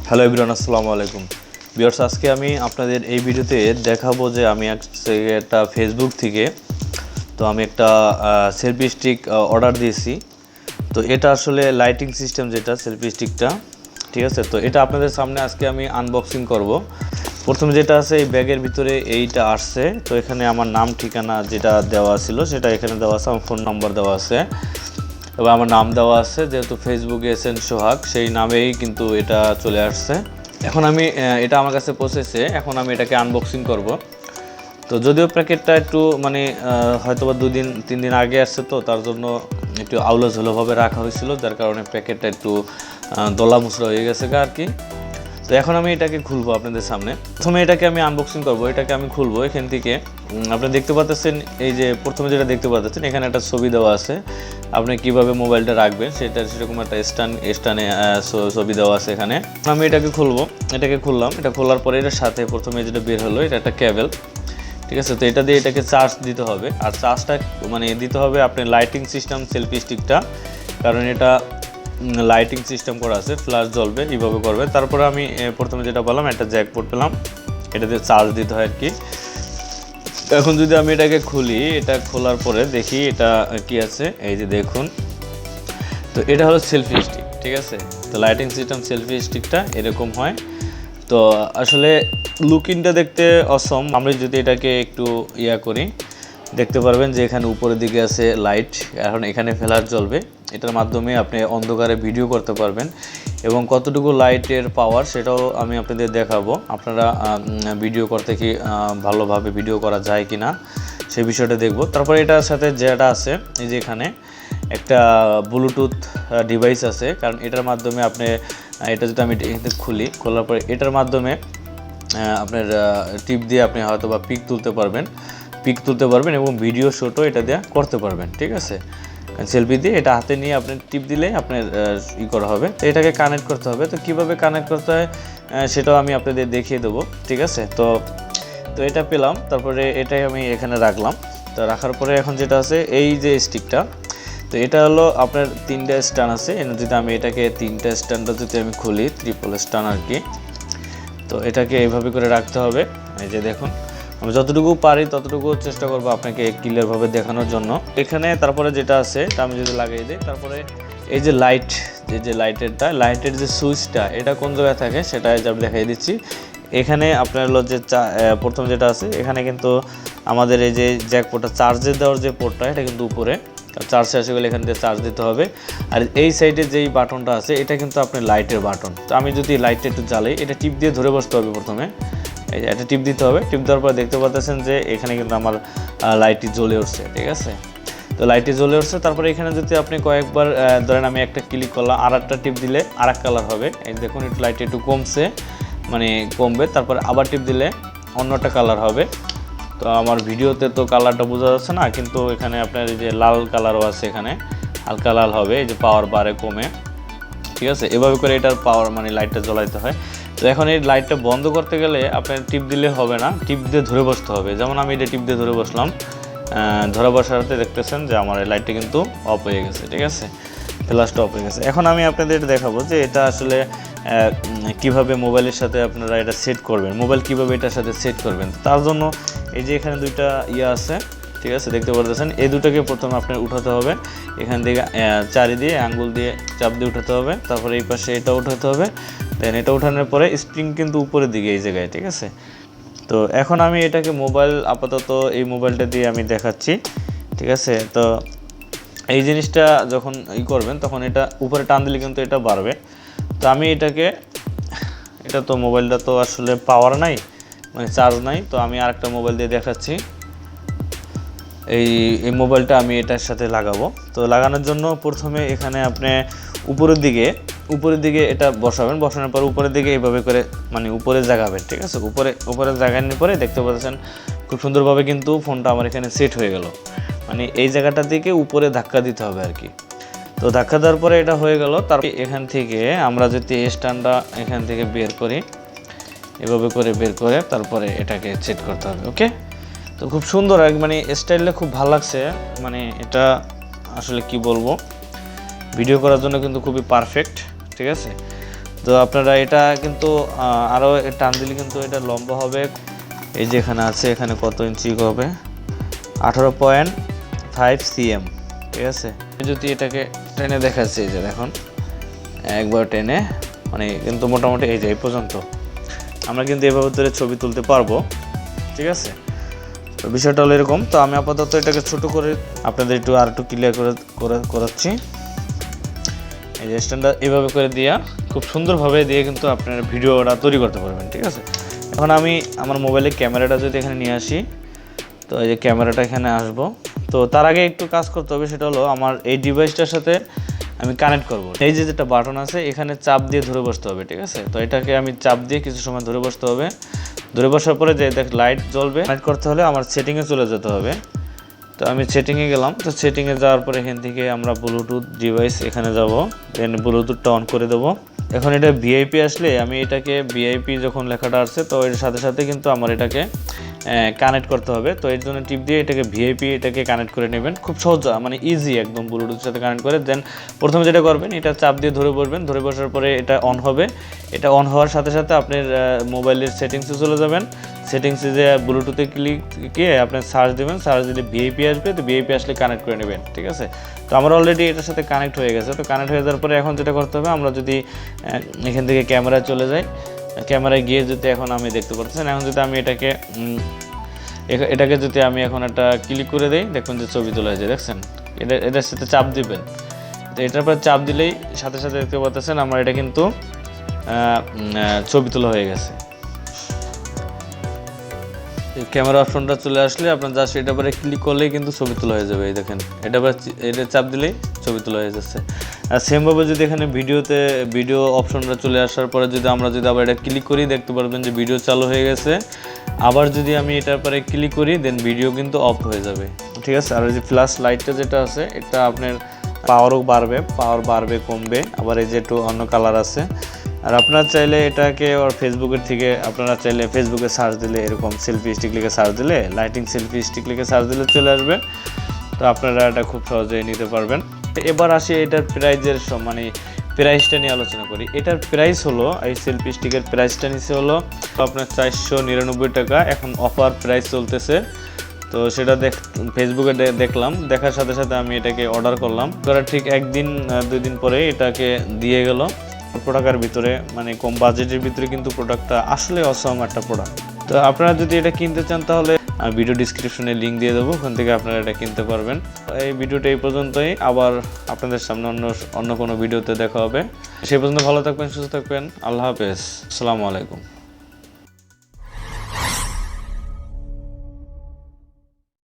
Hello everyone, আসসালামু আলাইকুম viewers. আজকে আমি আপনাদের এই ভিডিওতে দেখাবো যে আমি একটা ফেসবুক থেকে আমি একটা সেলফি স্টিক অর্ডার দিয়েছি। তো এটা আসলে লাইটিং সিস্টেম, যেটা সেলফি স্টিকটা, ঠিক আছে। তো এটা আপনাদের সামনে আজকে আমি আনবক্সিং করব। প্রথমে যেটা আছে এই ব্যাগের ভিতরে এইটা আসছে। তো এখানে আমার নাম ঠিকানা যেটা দেওয়া ছিল সেটা এখানে দেওয়া আছে, আমার ফোন নাম্বার দেওয়া আছে এবং আমার নাম দেওয়া আছে, যেহেতু ফেসবুকে এসেন সোহাগ, সেই নামেই কিন্তু এটা চলে আসছে। এখন আমি এটা আমার কাছে পৌঁছেছে, এখন আমি এটাকে আনবক্সিং করব। তো যদিও প্যাকেটটা একটু হয়তো বা 2-3 দিন আগে আসছে, তো তার জন্য একটু আউলাঝোলাভাবে রাখা হয়েছিল, যার কারণে প্যাকেটটা একটু দলা মুচড়া হয়ে গেছে আর কি। তো এখন আমি এটাকে খুলবো আপনাদের সামনে। প্রথমে এটাকে আমি আনবক্সিং করব, এটাকে আমি খুলবো। এখান থেকে আপনি দেখতে পাচ্ছেন, এই যে প্রথমে যেটা দেখতে পাচ্ছেন এখানে একটা ছবি দেওয়া আছে, আপনি কিভাবে মোবাইলটা রাখবেন সেরকম একটা স্ট্যান্ডে ছবি দেওয়া আছে এখানে। আমি এটাকে খুলবো, এটাকে খুললাম। এটা খোলার পরে এটার সাথে প্রথমে যেটা বের হলো এটা একটা কেবল, ঠিক আছে। তো এটা দিয়ে এটাকে চার্জ দিতে হবে, আর চার্জটা দিতে হবে আপনি লাইটিং সিস্টেম সেলফি স্টিকটা, কারণ এটা লাইটিং সিস্টেম করা আছে, ফ্ল্যাশ জ্বলবে, এইভাবে করবে। তারপরে আমি প্রথমে যেটা বললাম একটা জ্যাকপোর্ট পেলাম, এটা দিয়ে চার্জ দিতে হয় আর কি। এখন যদি আমি এটাকে খুলি, এটা খোলার পরে দেখি এটা কি আছে, এই যে দেখুন। তো এটা হলো সেলফি স্টিক, ঠিক আছে। তো লাইটিং সিস্টেম সেলফি স্টিকটা এরকম হয়। তো আসলে লুকিংটা দেখতে অসম। আমরা যদি এটাকে একটু করি, দেখতে পারবেন যে এখানে উপরের দিকে আছে লাইট, এখন এখানে ফ্ল্যাশ জ্বলবে। এটার মাধ্যমে আপনি অন্ধকারে ভিডিও করতে পারবেন, এবং কতটুকু লাইটের পাওয়ার সেটাও আমি আপনাদের দেখাবো। আপনারা ভিডিও করতে কি ভালোভাবে ভিডিও করা যায় কি না সেই বিষয়টা দেখব। তারপরে এটার সাথে যেটা আছে, এই যে এখানে একটা ব্লুটুথ ডিভাইস আছে, কারণ এটার মাধ্যমে আপনি এটা যদি আমি খুলি, খোলার পরে এটার মাধ্যমে আপনার টিপ দিয়ে আপনি হয়তো বা পিক তুলতে পারবেন এবং ভিডিও শ্যুটও এটা দিয়ে করতে পারবেন, ঠিক আছে। সেলফি দিয়ে এটা হাতে নিয়ে আপনি টিপ দিলে আপনার করা হবে। তো এটাকে কানেক্ট করতে হবে। তো কীভাবে কানেক্ট করতে হয় সেটাও আমি আপনাদের দেখিয়ে দেবো, ঠিক আছে। তো এটা পেলাম, তারপরে এটাই আমি এখানে রাখলাম। তো রাখার পরে এখন যেটা আছে এই যে স্টিকটা, তো এটা হলো আপনার 3টা স্ট্যান্ড আছে। যদি আমি এটাকে 3টা স্ট্যান্ডটা যদি আমি খুলি, ট্রিপল স্ট্যান্ড আর কি। তো এটাকে এইভাবে করে রাখতে হবে। এই যে দেখুন, আমি যতটুকু পারি ততটুকু চেষ্টা করবো আপনাকে ক্লিয়ারভাবে দেখানোর জন্য। এখানে তারপরে যেটা আছে তা আমি যদি লাগিয়ে দিই, তারপরে এই যে লাইটের যে সুইচটা, এটা কোন জায়গায় থাকে সেটা আমি দেখাই দিচ্ছি। এখানে আপনার হলো যে প্রথম যেটা আছে, এখানে কিন্তু আমাদের এই যে জ্যাকপোর্টটা চার্জে দেওয়ার যে পোর্টটা, এটা কিন্তু উপরে, চার্জ শেষ হয়ে গেলে এখান থেকে চার্জ দিতে হবে। আর এই সাইডে যেই বাটনটা আছে এটা কিন্তু আপনার লাইটের বাটন। তো আমি যদি লাইটটা একটু জ্বালাই, এটা টিপ দিয়ে ধরে বসতে হবে প্রথমে, এই যে এটা টিপ দিতে হবে। টিপ দেওয়ার পর দেখতে পাচ্ছেন যে এখানে কিন্তু আমার লাইটটি জ্বলে উঠছে, ঠিক আছে। তো লাইটটি জ্বলে উঠছে। তারপরে এখানে যদি আপনি কয়েকবার ধরেন আমি একটা ক্লিক করলাম, আর একটা টিপ দিলে আর এক কালার হবে। এই দেখুন একটু লাইটটি একটু কমবে, তারপরে আবার টিপ দিলে অন্যটা কালার হবে। তো আমার ভিডিওতে তো কালারটা বোঝা যাচ্ছে না, কিন্তু এখানে আপনার এই যে লাল কালারও আছে, এখানে হালকা লাল হবে, এই যে পাওয়ার বাড়ে কমে, ঠিক আছে। এভাবে করে এটার পাওয়ার লাইটটা জ্বলাইতে হয়। তো এখন এই লাইটটা বন্ধ করতে গেলে আপনার টিপ দিলে হবে না, টিপ দিয়ে ধরে বসতে হবে। যেমন আমি এটা টিপ দিয়ে ধরে বসলাম, ধরে বসাতে দেখতেছেন যে আমার এই লাইটটা কিন্তু অফ হয়ে গেছে, ঠিক আছে, ফ্ল্যাশটা অফ হয়ে গেছে। এখন আমি আপনাদের দেখাবো যে এটা আসলে কিভাবে মোবাইলের সাথে আপনারা এটা সেট করবেন, মোবাইল কিভাবে এটার সাথে সেট করবেন। তার জন্য এই যে এখানে দুইটা আছে, ঠিক আছে, দেখতে পাচ্ছেন। এই দুটোকে প্রথমে আপনার উঠাতে হবে, এখান থেকে চারি দিয়ে আঙ্গুল দিয়ে চাপ দিয়ে উঠাতে হবে। তারপরে এই পাশে এটা উঠাতে হবে, দেন এটা উঠানোর পরে স্প্রিং কিন্তু উপরের দিকে এই জায়গায়, ঠিক আছে। তো এখন আমি এটাকে আপাতত এই মোবাইলটা দিয়ে আমি দেখাচ্ছি, ঠিক আছে। তো এই জিনিসটা যখন করবেন তখন এটা উপরে টান দিলে কিন্তু এটা বাড়বে। তো আমি এটা তো মোবাইলটা তো আসলে পাওয়ার নাই, চার্জ নাই। তো আমি আরেকটা মোবাইল দিয়ে দেখাচ্ছি। এই মোবাইলটা আমি এটার সাথে লাগাবো। তো লাগানোর জন্য প্রথমে এখানে আপনি উপরের দিকে এটা বসানোর পর উপরের দিকে এইভাবে করে উপরে জাগাবেন, ঠিক আছে। উপরে জাগানোর পরে দেখতে পাচ্ছেন খুব সুন্দরভাবে কিন্তু ফোনটা আমার এখানে সেট হয়ে গেল। এই জায়গাটা থেকে উপরে ধাক্কা দিতে হবে আর কি। তো ধাক্কা দেওয়ার পরে এটা হয়ে গেল। তারপর এখান থেকে আমরা যদি স্ট্যান্ডটা এখান থেকে বের করি, এভাবে করে বের করে তারপরে এটাকে সেট করতে হবে, ওকে। তো খুব সুন্দর আর স্টাইলটা খুব ভালো লাগছে। এটা আসলে কি বলবো, ভিডিও করার জন্য কিন্তু খুবই পারফেক্ট, ঠিক আছে। তো আপনারা এটা কিন্তু আরও টান দিলে কিন্তু এটা লম্বা হবে। এই যে এখানে আছে, এখানে কত ইঞ্চি হবে, 18.5 cm, ঠিক আছে। যদি এটাকে টেনে দেখাচ্ছি, এই যে দেখুন একবার টেনে মানে কিন্তু মোটামুটি এই যে এই পর্যন্ত আমরা কিন্তু এভাবে ধরে ছবি তুলতে পারবো, ঠিক আছে। তো বিষয়টা হলো এরকম। তো আমি আপাতত এটাকে ছোট করে আপনাদের আর একটু ক্লিয়ার করাচ্ছি। এই যে স্ট্যান্ডটা এভাবে করে দিয়া খুব সুন্দরভাবে দিয়ে কিন্তু আপনারা ভিডিওটা তৈরি করতে পারবেন, ঠিক আছে। এখন আমি আমার মোবাইলের ক্যামেরাটা যদি এখানে নিয়ে আসি, তো এই যে ক্যামেরাটা এখানে আসবো। তো তার আগে একটু কাজ করতে হবে, সেটা হলো আমার এই ডিভাইসটার সাথে আমি কানেক্ট করব। এই যে যেটা বাটন আছে এখানে চাপ দিয়ে ধরে বসতে হবে, ঠিক আছে। তো এটাকে আমি চাপ দিয়ে কিছু সময় ধরে বসতে হবে। ধরে বসার পরে যে দেখ লাইট জ্বলবে, কানেক্ট করতে হলে আমার সেটিংয়ে চলে যেতে হবে। তো আমি সেটিংয়ে গেলাম। তো সেটিংয়ে যাওয়ার পরে এখান থেকে আমরা ব্লুটুথ ডিভাইস এখানে যাব, দেন ব্লুটুথটা অন করে দেবো। এখন এটা ভিআইপি আসলে আমি এটাকে ভিআইপি যখন লেখাটা আসছে, তো এর সাথে সাথে কিন্তু আমার এটাকে কানেক্ট করতে হবে। তো এর জন্য টিপ দিয়ে এটাকে ভিআইপি এটাকে কানেক্ট করে নেবেন, খুব সহজ, মানে ইজি একদম ব্লুটুথের সাথে কানেক্ট করে। দেন প্রথমে যেটা করবেন, এটা চাপ দিয়ে ধরে বসবেন, ধরে বসার পরে এটা অন হবে। এটা অন হওয়ার সাথে সাথে আপনার মোবাইলের সেটিংসে চলে যাবেন। সেটিংসে যে ব্লুটুথে ক্লিক গিয়ে আপনার সার্চ দেবেন, সার্চ দিলে ভিআইপি আসবে। তো ভিআইপি আসলে কানেক্ট করে নেবেন, ঠিক আছে। তো আমার অলরেডি এটার সাথে কানেক্ট হয়ে গেছে। তো কানেক্ট হয়ে যাওয়ার পরে এখন যেটা করতে হবে, আমরা যদি এখান থেকে ক্যামেরায় চলে যাই, ক্যামেরায় গিয়ে যদি এখন আমি দেখতে পাচ্ছেন, এখন যদি আমি এটাকে যদি আমি এখন একটা ক্লিক করে দিই, দেখুন যে ছবি তোলা হয়েছে, দেখছেন। এটার সাথে চাপ দিবেন। তো এটার পর চাপ দিলেই সাথে সাথে দেখতে পাচ্ছেন আমার এটা কিন্তু ছবি তোলা হয়ে গেছে। ক্যামেরা অপশনটা চলে আসলে আপনার জাস্ট এটা পরে ক্লিক করলেই কিন্তু ছবি তোলা হয়ে যাবে। এই দেখেন, এটা চাপ দিলেই ছবি তোলা হয়ে যাচ্ছে। আর সেমভাবে যদি এখানে ভিডিও অপশনটা চলে আসার পরে যদি আমরা আবার এটা ক্লিক করি, দেখতে পারবেন যে ভিডিও চালু হয়ে গেছে। আবার যদি আমি এটার পরে ক্লিক করি, দেন ভিডিও কিন্তু অফ হয়ে যাবে, ঠিক আছে। আর এই যে ফ্ল্যাশ লাইটটা যেটা আছে, এটা আপনার পাওয়ার বাড়বে কমবে। আবার এই যে একটু অন্য কালার আছে। আর আপনারা চাইলে এটাকে ওর ফেসবুকের থেকে আপনারা চাইলে ফেসবুকে সার্চ দিলে, এরকম সেলফি স্টিক লিখে সার্চ দিলে, লাইটিং সেলফি স্টিক লিখে সার্চ দিলে চলে আসবে। তো আপনারা এটা খুব সহজেই নিতে পারবেন। এবার আসি এটার প্রাইজের মানে প্রাইসটা নিয়ে আলোচনা করি। এটার প্রাইস হলো, এই সেলফি স্টিকের প্রাইসটা নিচে হলো আপনার 499 টাকা। এখন অফার প্রাইস চলতেছে। তো সেটা ফেসবুকে দেখলাম, দেখার সাথে সাথে আমি এটাকে অর্ডার করলাম। করার ঠিক 1-2 দিন পরে এটাকে দিয়ে গেল। প্রোডাক্টের ভিতরে মানে কম বাজেটের ভিতরে কিন্তু প্রোডাক্টটা আসলে অসম একটা প্রোডাক্ট। তো আপনারা যদি এটা কিনতে চান, তাহলে আমি ভিডিও ডিসক্রিপশনে লিঙ্ক দিয়ে দেবো, ওখান থেকে আপনারা এটা কিনতে পারবেন। এই ভিডিওটা এই পর্যন্তই। আবার আপনাদের সামনে অন্য কোনো ভিডিওতে দেখা হবে। সেই পর্যন্ত ভালো থাকবেন, সুস্থ থাকবেন। আল্লাহ হাফেজ, আসসালামু আলাইকুম।